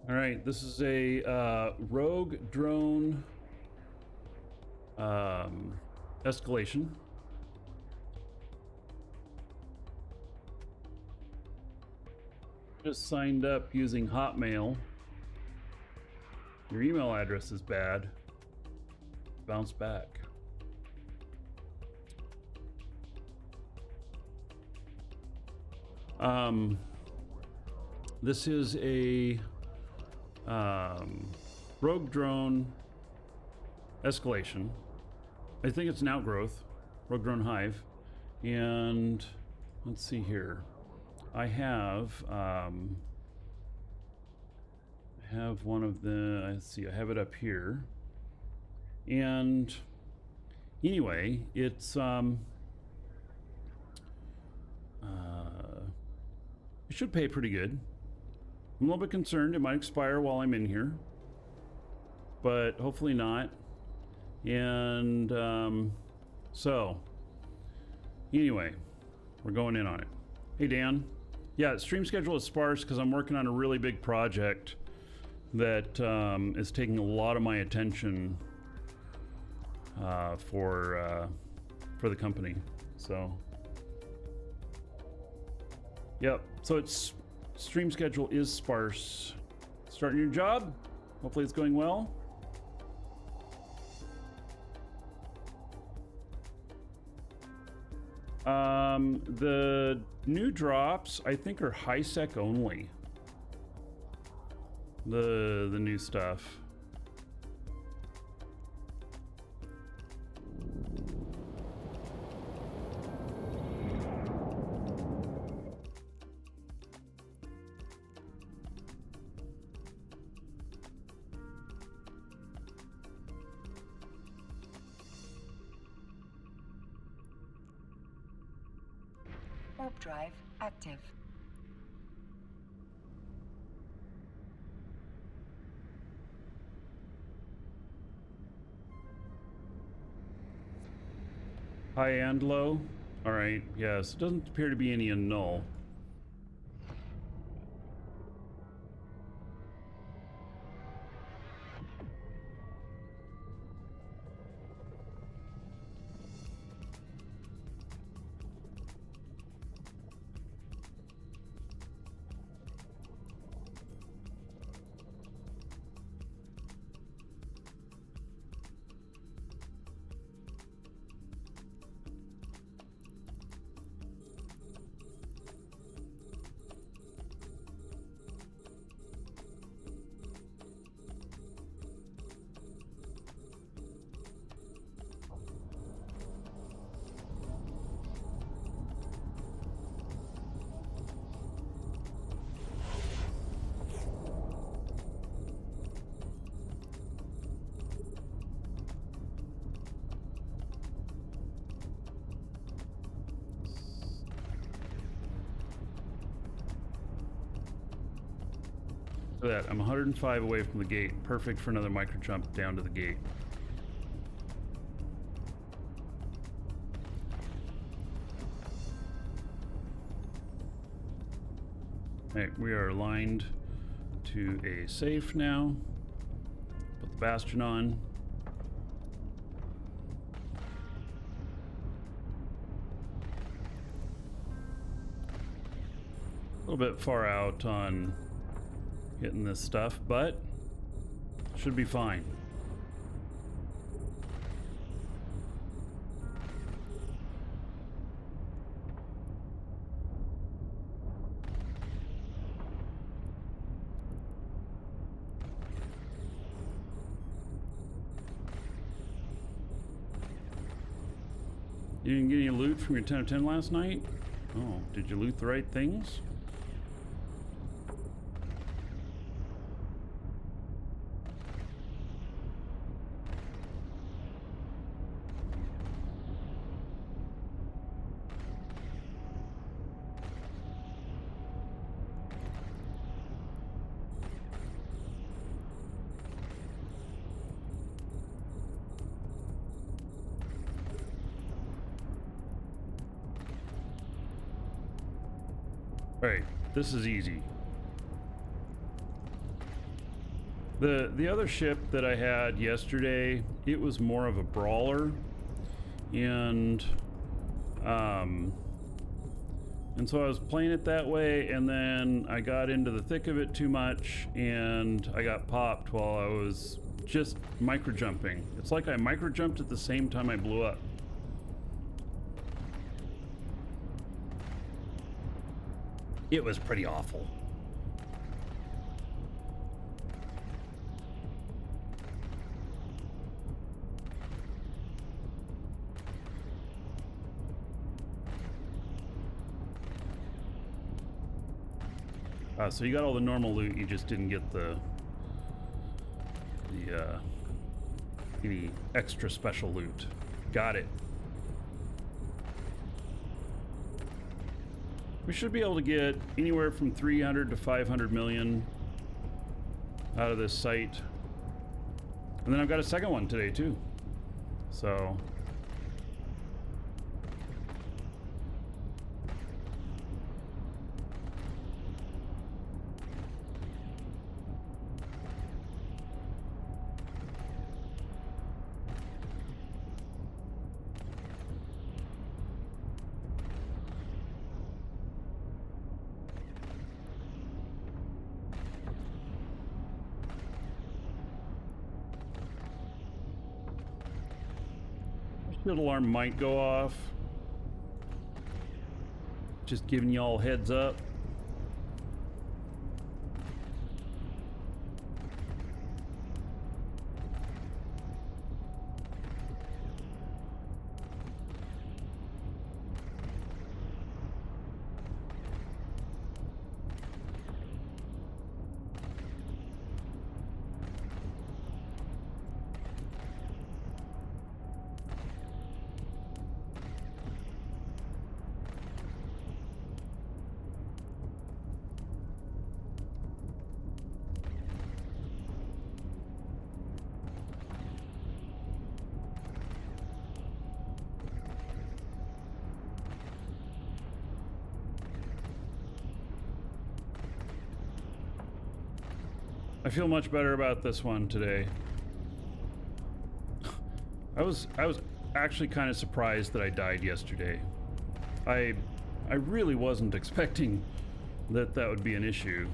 All right, this is a rogue drone escalation. Just signed up using Hotmail. Your email address is bad. Bounce back. This is a rogue drone escalation. I think it's an outgrowth, rogue drone hive. And let's see here. I have one of the, let's see, I have it up here. And anyway, it's it should pay pretty good. I'm a little bit concerned it might expire while I'm in here, but hopefully not. And so anyway, we're going in on it. Hey Dan. Yeah, stream schedule is sparse because I'm working on a really big project that is taking a lot of my attention for the company. So yep, so it's stream schedule is sparse. Starting your job, hopefully it's going well. The new drops I think are high sec only. The new stuff. Warp drive active. High and low. All right. Yes. It doesn't appear to be any in null. Look at that, I'm 105 away from the gate. Perfect for another micro jump down to the gate. Alright, we are aligned to a safe now. Put the bastion on. A little bit far out on hitting this stuff, but should be fine. You didn't get any loot from your 10 of 10 last night? Oh, did you loot the right things? Alright, this is easy. The other ship that I had yesterday, it was more of a brawler, and so I was playing it that way, and then I got into the thick of it too much, and I got popped while I was just micro jumping. It's like I micro jumped at the same time I blew up. It was pretty awful. So you got all the normal loot, you just didn't get any extra special loot. Got it. We should be able to get anywhere from 300 to 500 million out of this site. And then I've got a second one today too. So that alarm might go off. Just giving y'all heads up. I feel much better about this one today. I was actually kind of surprised that I died yesterday. I really wasn't expecting that would be an issue.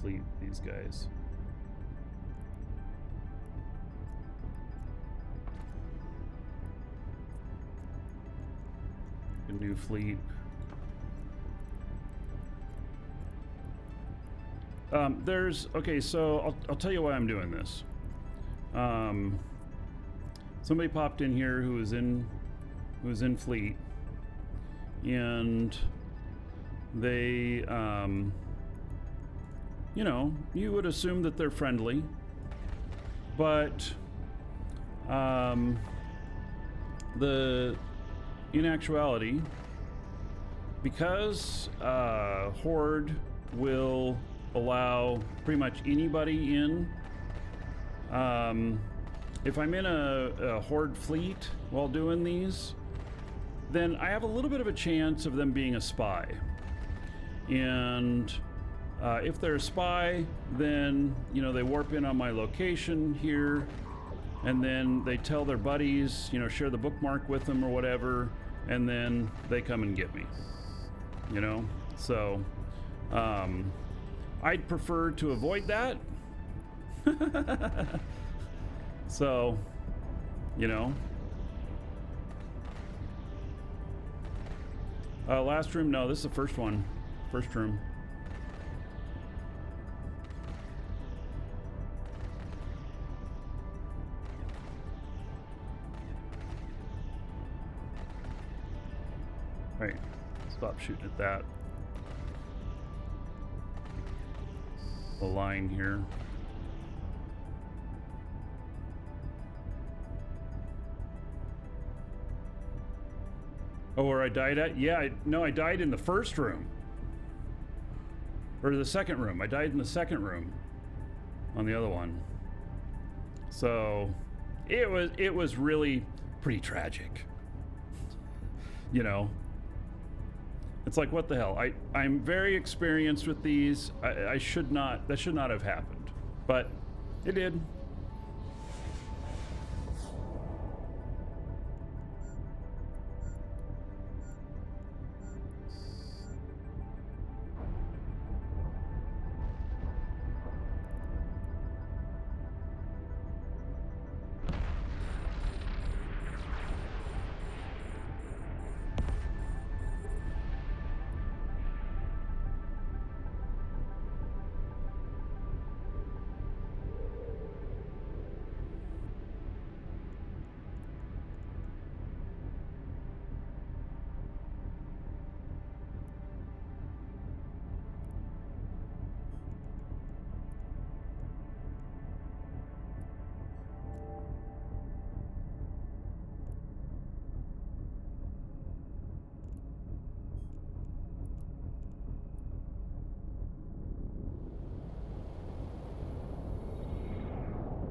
Fleet these guys. A new fleet. Okay, so I'll tell you why I'm doing this. Somebody popped in here who was in fleet, and they you know, you would assume that they're friendly, but in actuality, because Horde will allow pretty much anybody in, if I'm in a Horde fleet while doing these, then I have a little bit of a chance of them being a spy. And if they're a spy, then, you know, they warp in on my location here, and then they tell their buddies, you know, share the bookmark with them or whatever, and then they come and get me, you know? So, I'd prefer to avoid that. So, you know. Last room, no, this is the first one. First room. Right, stop shooting at that. the line here. Oh, where I died at? Yeah, no, I died in the first room. Or the second room. I died in the second room on the other one. So it was really pretty tragic. You know, it's like, what the hell? I'm very experienced with these. That should not have happened, but it did.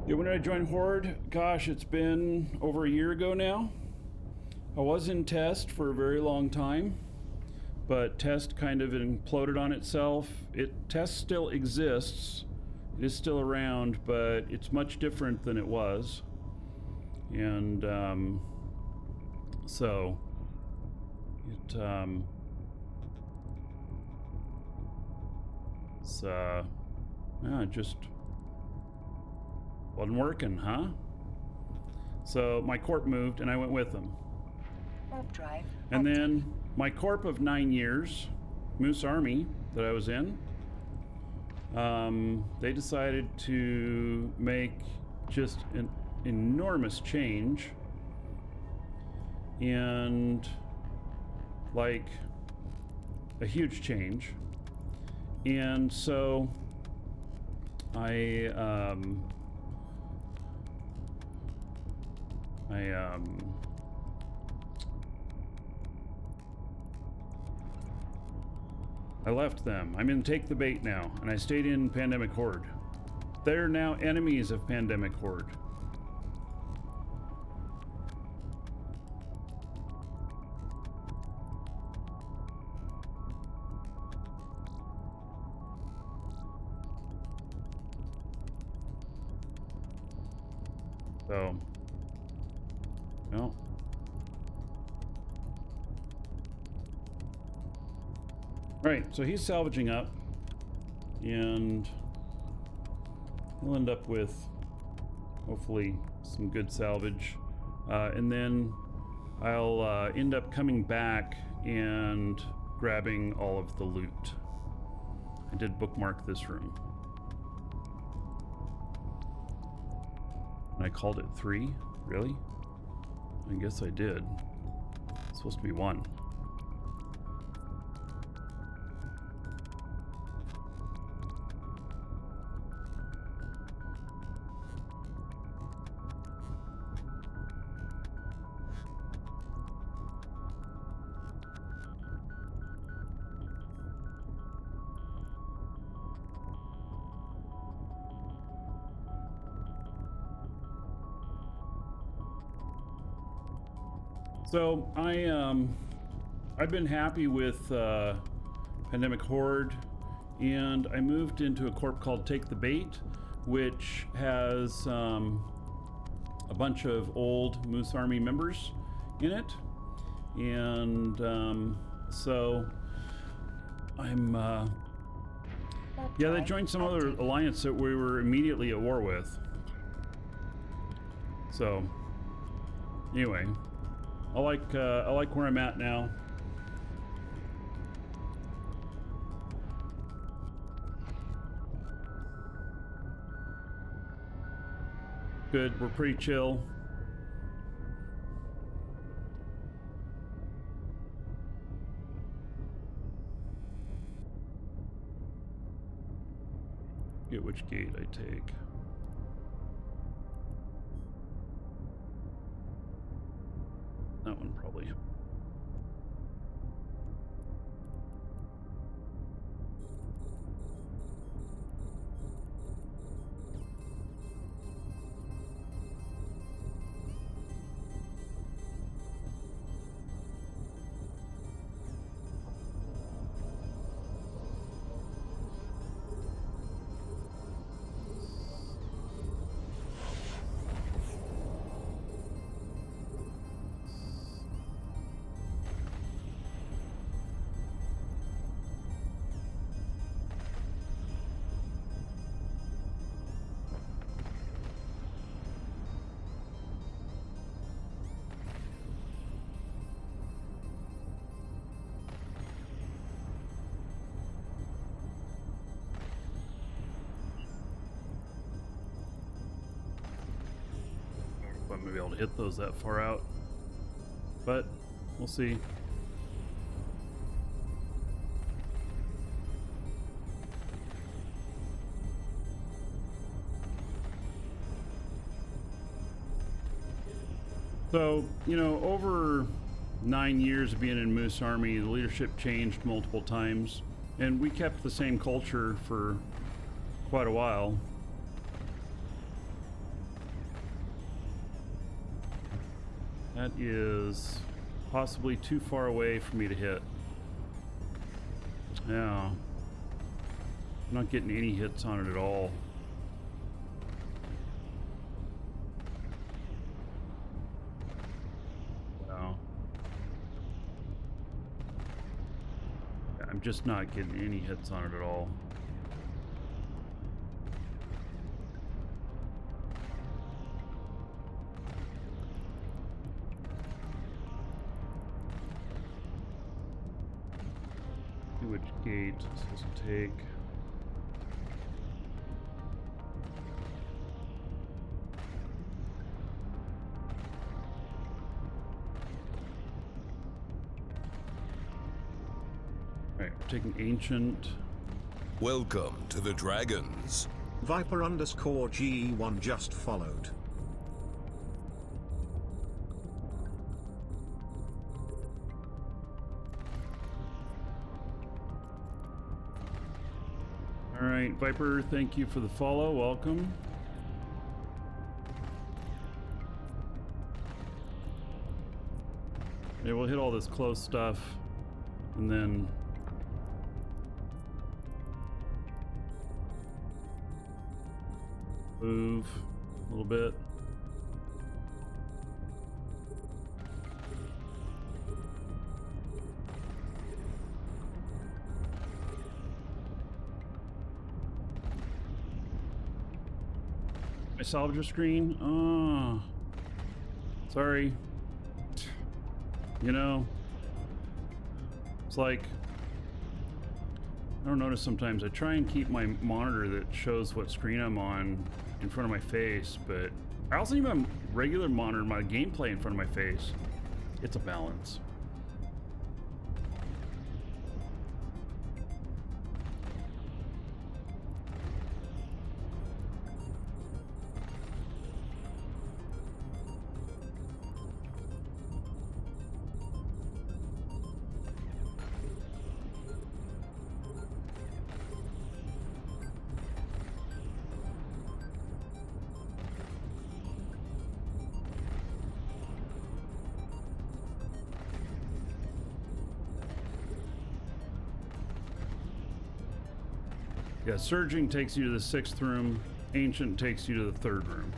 Yeah, when did I join Horde? Gosh, it's been over a year ago now. I was in Test for a very long time, but Test kind of imploded on itself. Test still exists. It is still around, but it's much different than it was. And so it's just wasn't working, huh? So my corp moved and I went with them. Warp drive. And active. then my corp of 9 years, Moose Army, that I was in, they decided to make just an enormous change. And like a huge change. And so I left them. I'm in Take the Bait now, and I stayed in Pandemic Horde. They're now enemies of Pandemic Horde. So, no. Right, so he's salvaging up, and he'll end up with, hopefully, some good salvage. And then I'll end up coming back and grabbing all of the loot. I did bookmark this room. And I called it 3? Really? I guess I did. It's supposed to be 1. So I've been happy with Pandemic Horde, and I moved into a corp called Take the Bait, which has a bunch of old Moose Army members in it, and so I'm yeah, they joined some other alliance that we were immediately at war with. So anyway, I like where I'm at now. Good, we're pretty chill. Forget which gate I take. That one probably. I might be able to hit those that far out, but we'll see. So, you know, over 9 years of being in Moose Army, the leadership changed multiple times, and we kept the same culture for quite a while. That is possibly too far away for me to hit. Yeah. I'm not getting any hits on it at all. Wow. Yeah, I'm just not getting any hits on it at all. Which gate does it take? Alright, we're taking ancient. Welcome to the Dragons. Viper_GE1 just followed. Alright, Viper, thank you for the follow. Welcome. Yeah, we'll hit all this close stuff and then move a little bit. My salvager screen? Oh, sorry. You know, it's like, I don't notice sometimes. I try and keep my monitor that shows what screen I'm on in front of my face, but I also need my regular monitor, my gameplay in front of my face. It's a balance. Yeah, Surging takes you to the 6th room, Ancient takes you to the 3rd room.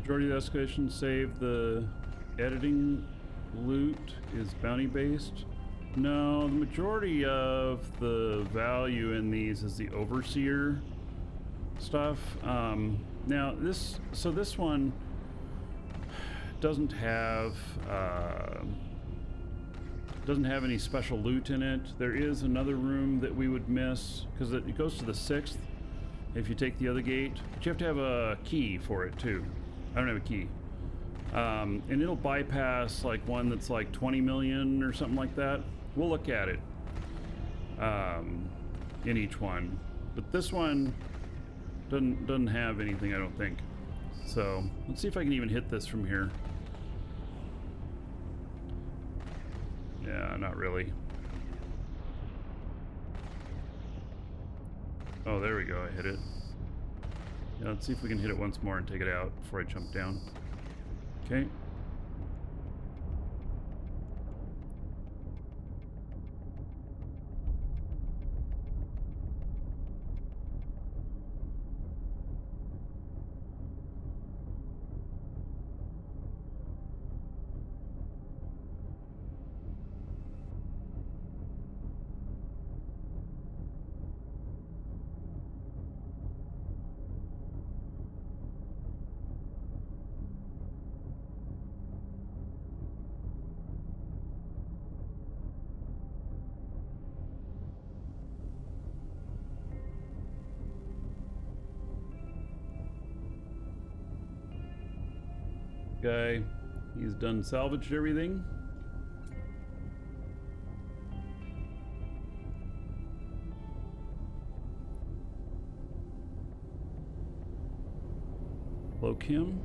Majority of the escalation save the editing loot is bounty based. No, the majority of the value in these is the overseer stuff. Now this one doesn't have any special loot in it. There is another room that we would miss because it goes to the 6th if you take the other gate, but you have to have a key for it too. I don't have a key. And it'll bypass like one that's like 20 million or something like that. We'll look at it in each one, but this one doesn't have anything, I don't think. So let's see if I can even hit this from here. Yeah, not really. Oh, there we go, I hit it. Yeah, let's see if we can hit it once more and take it out before I jump down. Okay. Guy, he's done salvaged everything. Cloak him.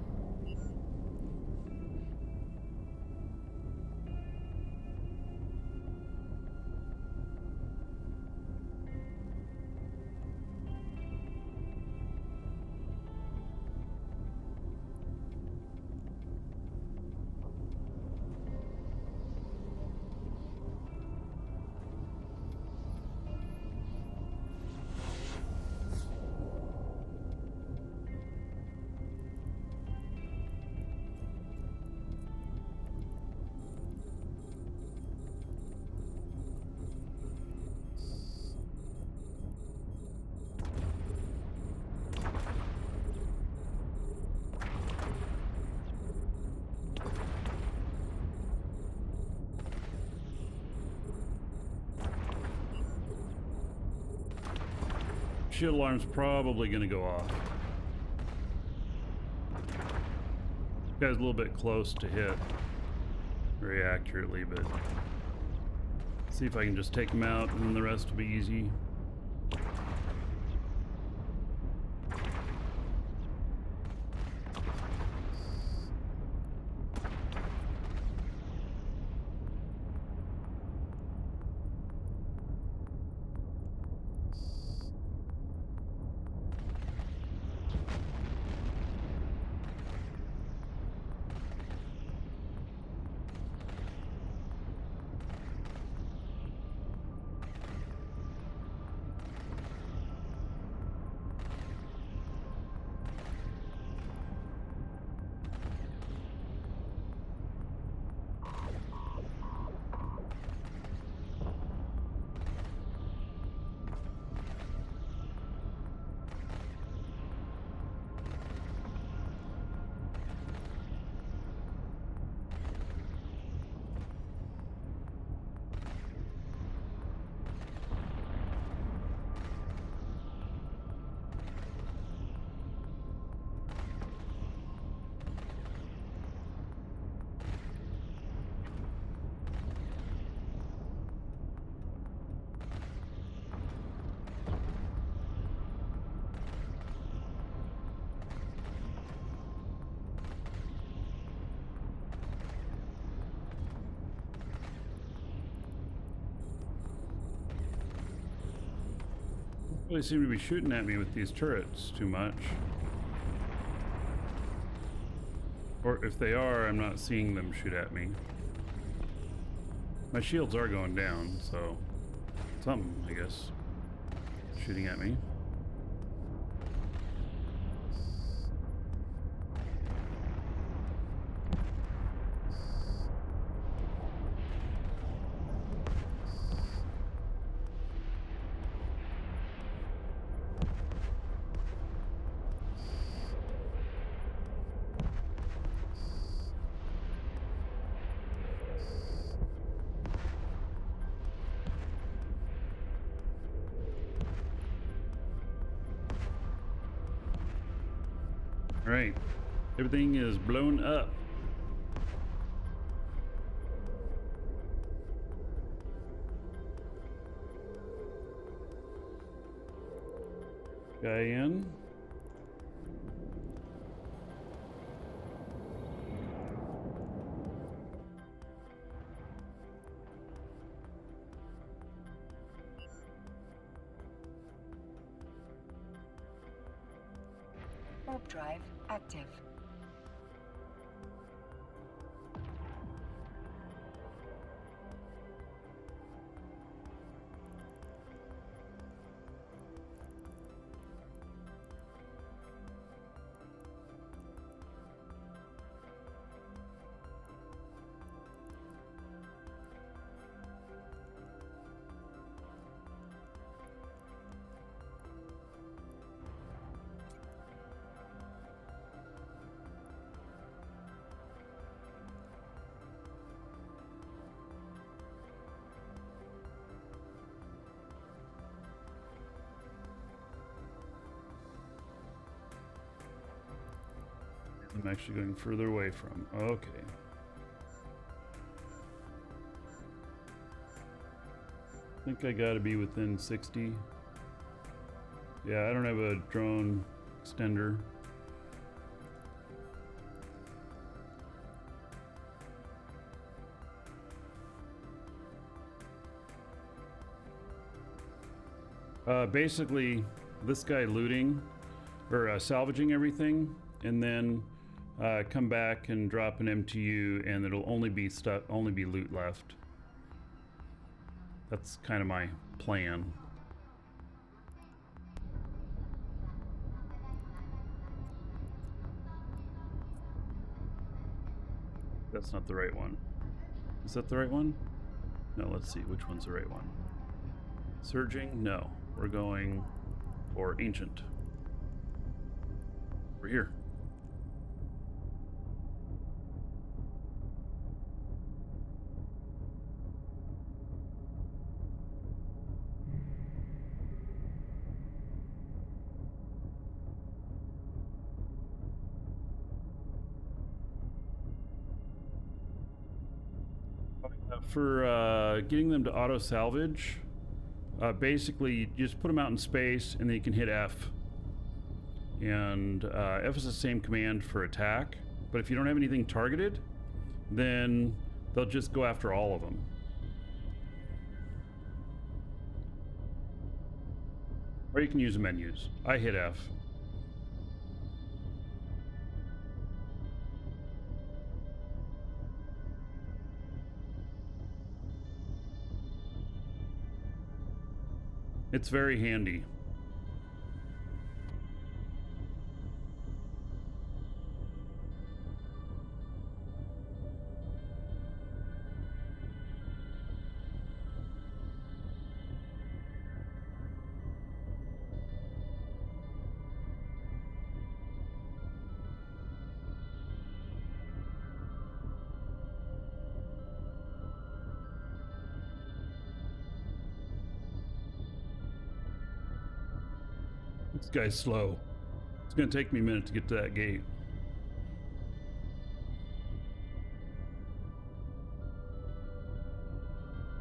Shield alarm's probably going to go off. This guy's a little bit close to hit very accurately, but see if I can just take him out and then the rest will be easy. They seem to be shooting at me with these turrets too much. Or if they are, I'm not seeing them shoot at me. My shields are going down, so something, I guess, shooting at me. All right, everything is blown up. Guy in. Warp drive active. I'm actually going further away from. Okay. I think I gotta be within 60. Yeah, I don't have a drone extender. Basically, this guy looting or salvaging everything, and then come back and drop an MTU, and it'll only be loot left. That's kind of my plan. That's not the right one. Is that the right one? No, let's see which one's the right one. Surging? No. We're going for ancient. We're here. For getting them to auto salvage, basically you just put them out in space and then you can hit F. And F is the same command for attack, but if you don't have anything targeted, then they'll just go after all of them. Or you can use the menus. I hit F. It's very handy. This guy's slow. It's gonna take me a minute to get to that gate.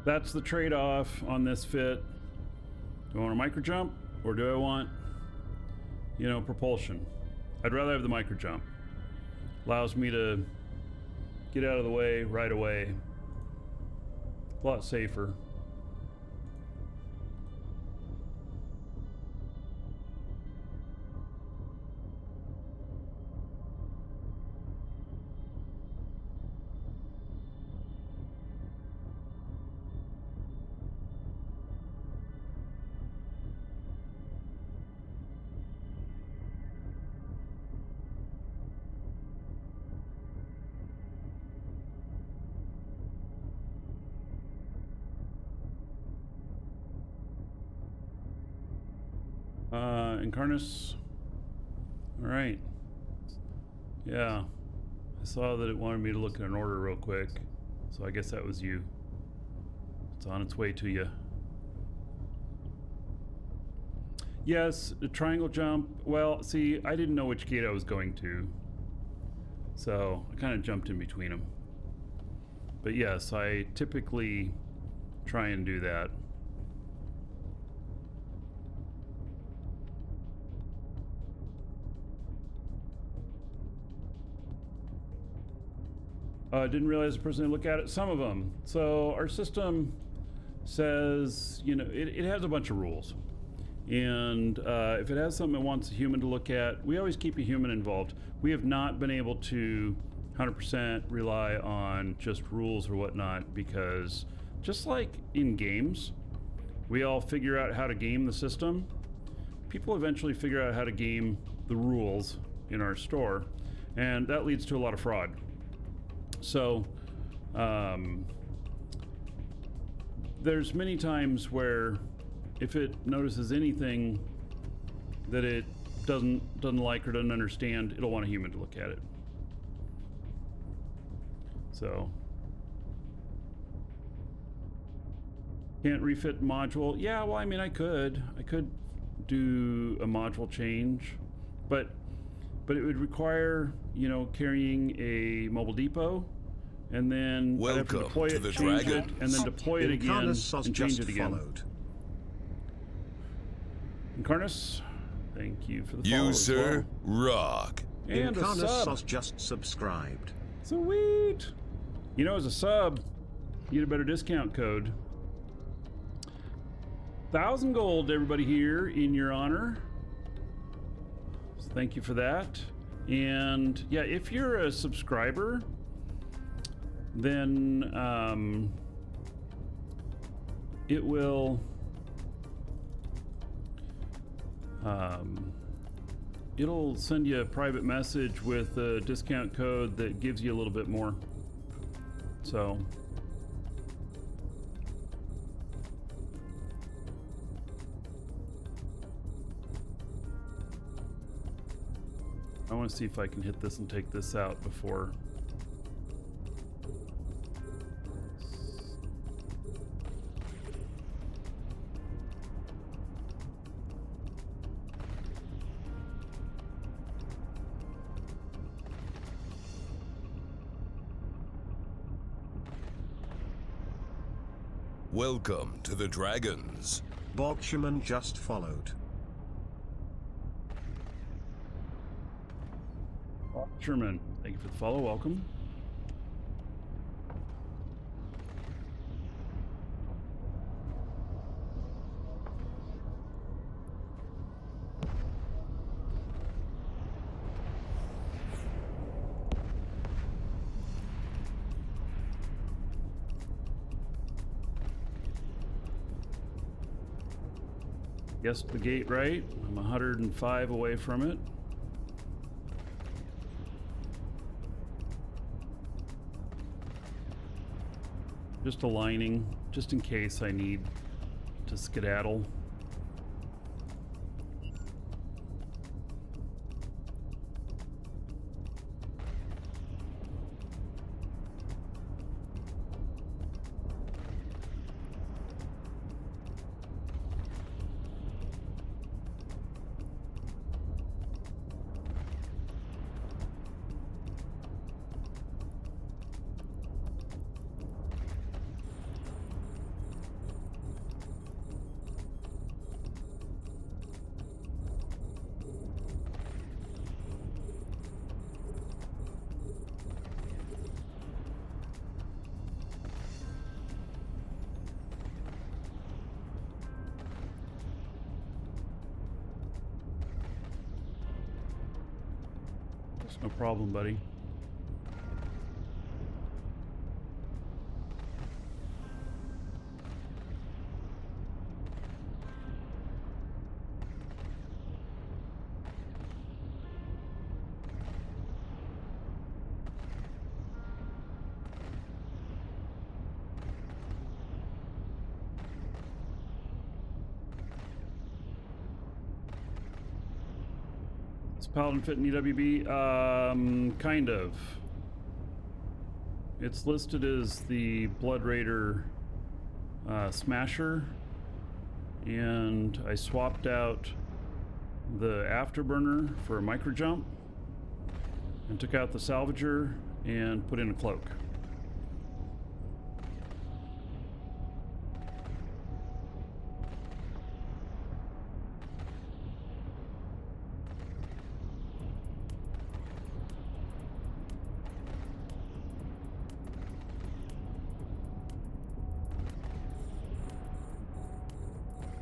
That's the trade-off on this fit. Do I want a micro jump or do I want, you know, propulsion? I'd rather have the micro jump. Allows me to get out of the way right away. A lot safer. Incarnus. All right. Yeah. I saw that it wanted me to look at an order real quick, so I guess that was you. It's on its way to you. Yes, a triangle jump. Well, see, I didn't know which gate I was going to, so I kind of jumped in between them. But yes, I typically try and do that. Didn't realize the person to look at it. Some of them. So our system says, you know, it has a bunch of rules. And if it has something it wants a human to look at, we always keep a human involved. We have not been able to 100% rely on just rules or whatnot, because just like in games, we all figure out how to game the system. People eventually figure out how to game the rules in our store, and that leads to a lot of fraud. So there's many times where if it notices anything that it doesn't like or doesn't understand, it'll want a human to look at it. So can't refit module. Yeah, well, I mean, I could do a module change, but it would require, you know, carrying a mobile depot, and then I'd have to deploy it, change it, and then deploy it again and change it again. Incarnus, thank you for the follow. User rock. And a sub. Just subscribed. Sweet. You know, as a sub, you get a better discount code. 1,000 gold, everybody here, in your honor. So thank you for that. And yeah, if you're a subscriber, then it will it'll send you a private message with a discount code that gives you a little bit more. So I want to see if I can hit this and take this out before. Welcome to the Dragons. Borgsherman just followed. Sherman, thank you for the follow. Welcome. Guessed the gate right. I'm 105 away from it. Just aligning, just in case I need to skedaddle. No problem, buddy. Paladin fit in EWB? Kind of. It's listed as the Blood Raider Smasher, and I swapped out the afterburner for a micro jump and took out the salvager and put in a cloak.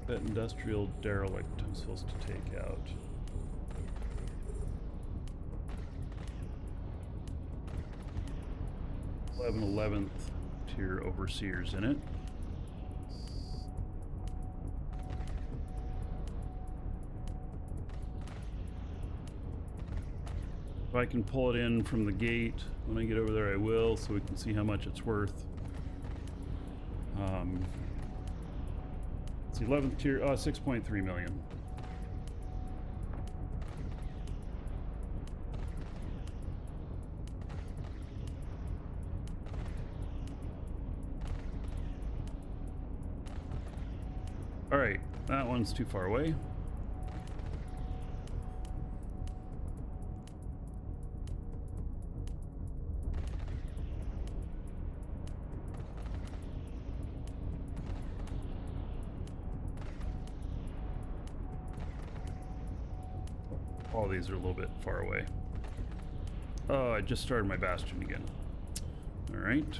That industrial derelict I'm supposed to take out. We'll have an 11th tier overseers in it. If I can pull it in from the gate when I get over there, I will, so we can see how much it's worth. It's the 11th tier, 6.3 million. All right, that one's too far away. All these are a little bit far away. Oh, I just started my bastion again. All right.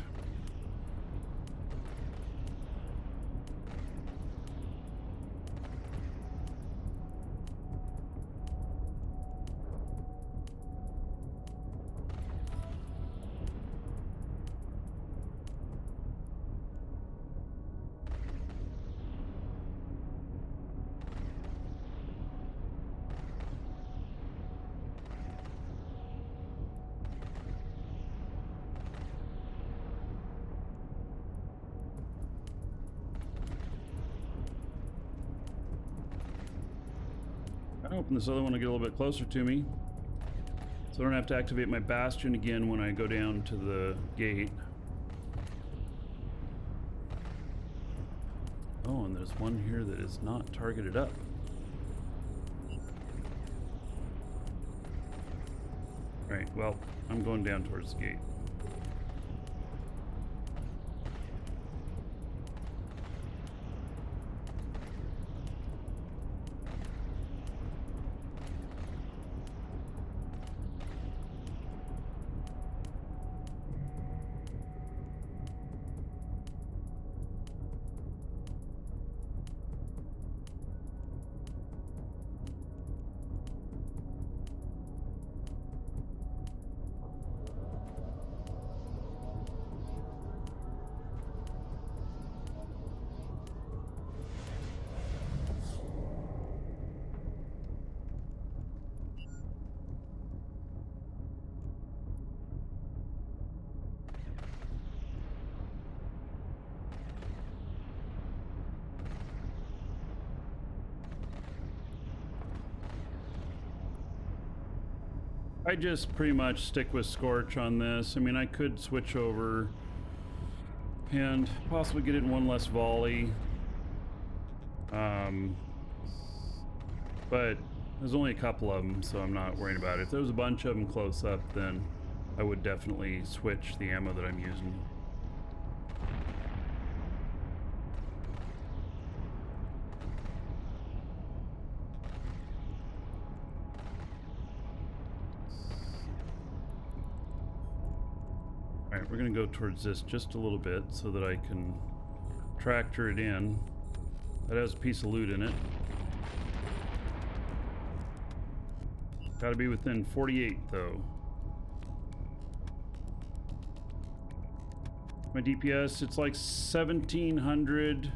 I'm hoping this other one will get a little bit closer to me, so I don't have to activate my bastion again when I go down to the gate. Oh, and there's one here that is not targeted up. Right, well, I'm going down towards the gate. I just pretty much stick with Scorch on this. I mean, I could switch over and possibly get it in one less volley. But there's only a couple of them, so I'm not worried about it. If there was a bunch of them close up, then I would definitely switch the ammo that I'm using. Alright, we're going to go towards this just a little bit so that I can tractor it in. That has a piece of loot in it. Got to be within 48 though. My DPS, it's like 1700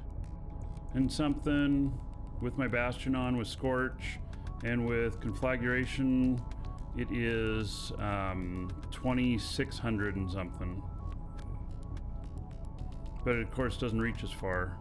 and something with my Bastion on with Scorch, and with Conflagration it is 2600 and something. But it of course doesn't reach as far.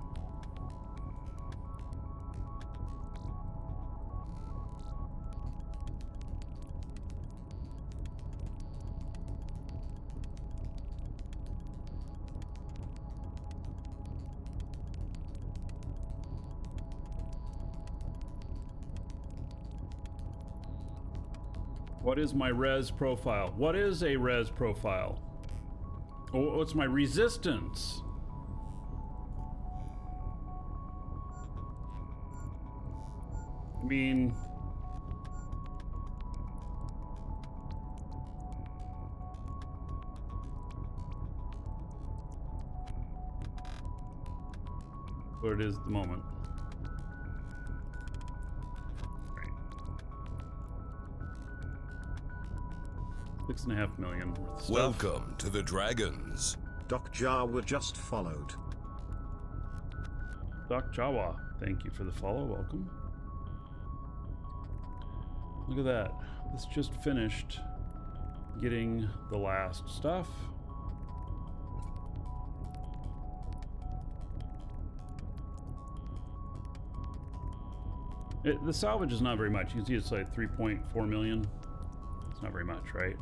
What is my res profile? What is a res profile? Oh, what's my resistance? I mean, what it is at the moment. Right. 6.5 million worth of stuff. Welcome to the Dragons. Doc Jawa just followed. Doc Jawa, thank you for the follow. Welcome. Look at that. This just finished getting the last stuff. The salvage is not very much. You can see it's like 3.4 million. It's not very much, right?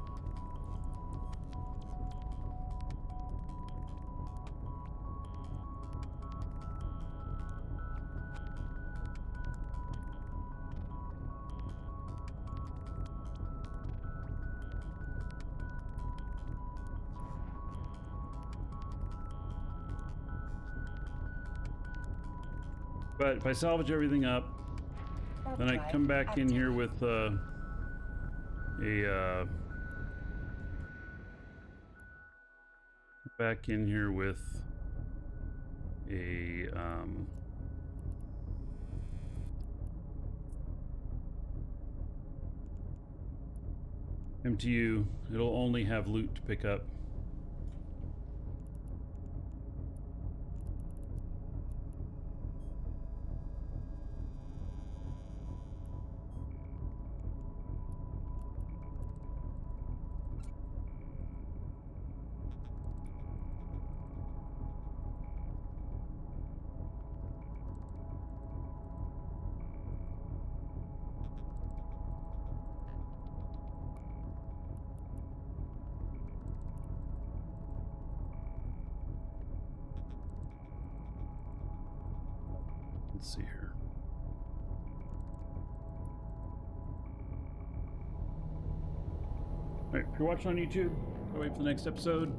But if I salvage everything up, then I come back in here with back in here with a MTU. It'll only have loot to pick up. Let's see here. All right, if you're watching on YouTube, go wait for the next episode.